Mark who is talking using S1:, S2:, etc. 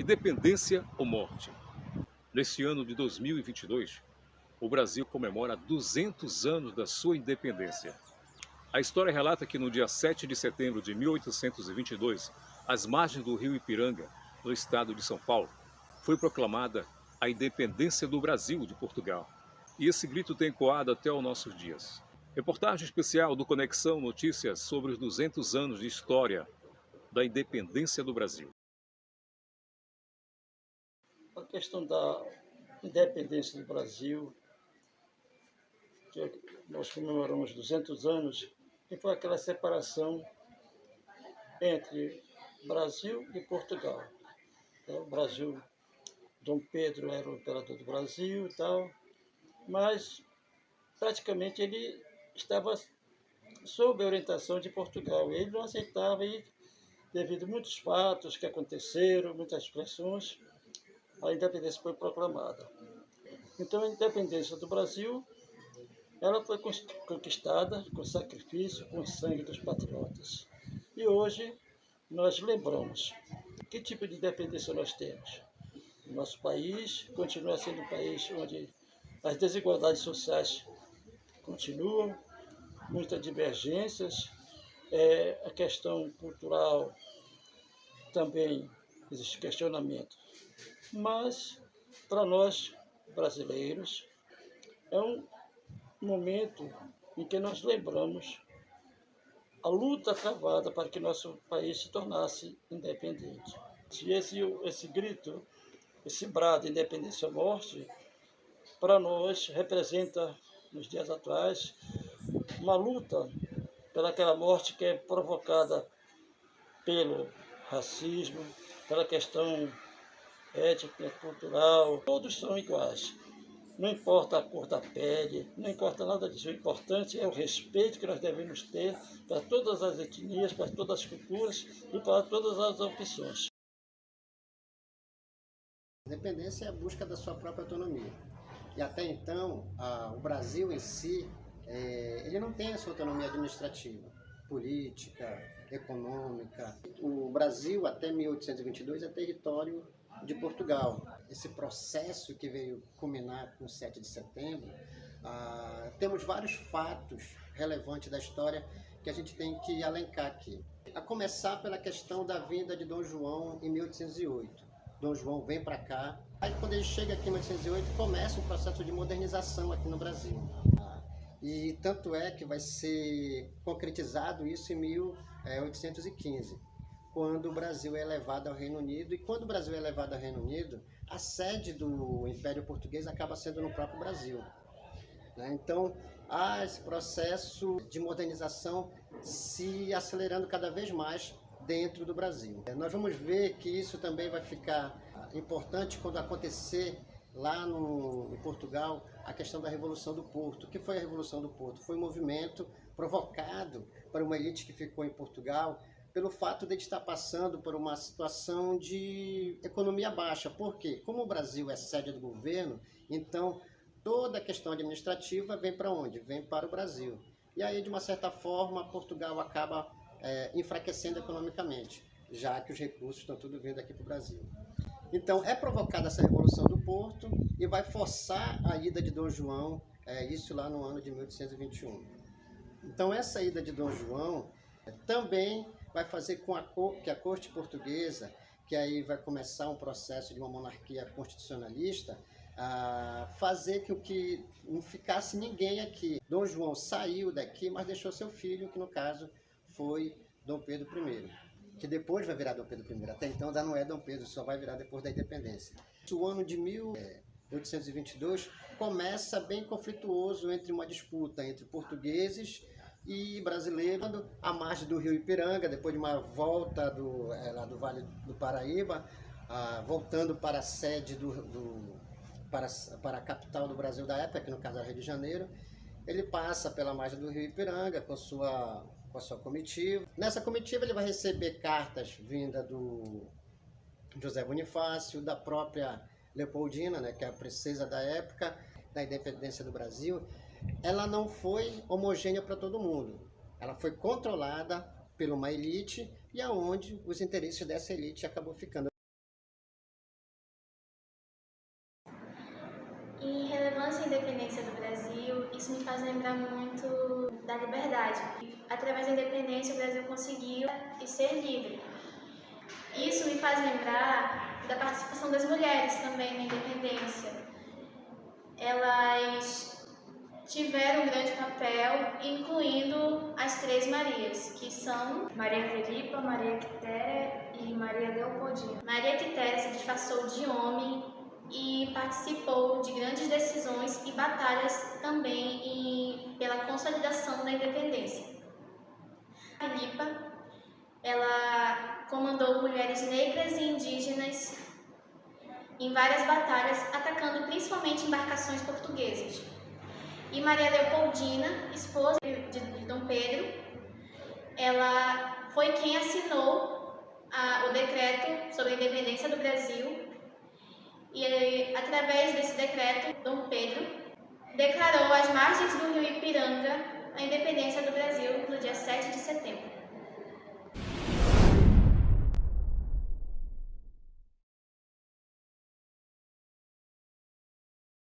S1: Independência ou morte? Neste ano de 2022, o Brasil comemora 200 anos da sua independência. A história relata que no dia 7 de setembro de 1822, às margens do rio Ipiranga, no estado de São Paulo, foi proclamada a independência do Brasil de Portugal. E esse grito tem ecoado até os nossos dias. Reportagem especial do Conexão Notícias sobre os 200 anos de história da independência do Brasil.
S2: A questão da independência do Brasil, que nós comemoramos 200 anos, que foi aquela separação entre Brasil e Portugal. O Brasil, Dom Pedro era o imperador do Brasil e tal, mas praticamente ele estava sob a orientação de Portugal. Ele não aceitava e, devido a muitos fatos que aconteceram, muitas pressões, a independência foi proclamada. Então, a independência do Brasil, ela foi conquistada com sacrifício, com o sangue dos patriotas. E hoje nós lembramos que tipo de independência nós temos. O nosso país continua sendo um país onde as desigualdades sociais continuam, muitas divergências, a questão cultural também existe questionamento. Mas, para nós brasileiros, é um momento em que nós lembramos a luta travada para que nosso país se tornasse independente. E esse grito, esse brado independência ou morte, para nós representa, nos dias atuais, uma luta pelaquela morte que é provocada pelo racismo, pela questão étnica, cultural. Todos são iguais. Não importa a cor da pele, não importa nada disso. O importante é o respeito que nós devemos ter para todas as etnias, para todas as culturas e para todas as opções.
S3: A independência é a busca da sua própria autonomia. E até então, o Brasil em si, ele não tem a sua autonomia administrativa, política, econômica. O Brasil, até 1822, é território de Portugal. Esse processo que veio culminar com o 7 de setembro, temos vários fatos relevantes da história que a gente tem que elencar aqui. A começar pela questão da vinda de Dom João em 1808. Dom João vem para cá, aí quando ele chega aqui em 1808, começa um processo de modernização aqui no Brasil. E tanto é que vai ser concretizado isso em 1815. Quando o Brasil é levado ao Reino Unido, e quando o Brasil é levado ao Reino Unido, a sede do Império Português acaba sendo no próprio Brasil. Então, há esse processo de modernização se acelerando cada vez mais dentro do Brasil. Nós vamos ver que isso também vai ficar importante quando acontecer lá em Portugal a questão da Revolução do Porto. O que foi a Revolução do Porto? Foi um movimento provocado por uma elite que ficou em Portugal, pelo fato de estar passando por uma situação de economia baixa. Por quê? Como o Brasil é sede do governo, então toda a questão administrativa vem para onde? Vem para o Brasil. E aí, de uma certa forma, Portugal acaba enfraquecendo economicamente, já que os recursos estão tudo vindo aqui para o Brasil. Então, é provocada essa Revolução do Porto e vai forçar a ida de Dom João, isso lá no ano de 1821. Então, essa ida de Dom João também vai fazer com que a corte portuguesa, que aí vai começar um processo de uma monarquia constitucionalista, fazer com que não ficasse ninguém aqui. Dom João saiu daqui, mas deixou seu filho, que no caso foi Dom Pedro I, que depois vai virar Dom Pedro I. Até então ainda não é Dom Pedro, só vai virar depois da independência. O ano de 1822 começa bem conflituoso entre uma disputa entre portugueses e brasileiros, à margem do rio Ipiranga, depois de uma volta lá do Vale do Paraíba, voltando para a sede para a capital do Brasil da época, que no caso era Rio de Janeiro. Ele passa pela margem do rio Ipiranga com a sua comitiva. Nessa comitiva ele vai receber cartas vindas do José Bonifácio, da própria Leopoldina, né, que é a princesa da época da independência do Brasil. Ela não foi homogênea para todo mundo. Ela foi controlada por uma elite e aonde os interesses dessa elite acabou ficando.
S4: a independência do Brasil, isso me faz lembrar muito da liberdade. Através da independência, o Brasil conseguiu ser livre. Isso me faz lembrar da participação das mulheres também na independência. Elas tiveram um grande papel, incluindo as Três Marias, que são Maria Filipa, Maria Quitéria e Maria Leopoldina. Maria Quitéria se disfarçou de homem e participou de grandes decisões e batalhas também pela consolidação da independência. Filipa, ela comandou mulheres negras e indígenas em várias batalhas, atacando principalmente embarcações portuguesas. E Maria Leopoldina, esposa de Dom Pedro, ela foi quem assinou o decreto sobre a independência do Brasil. E através desse decreto, Dom Pedro declarou às margens do rio Ipiranga a independência do Brasil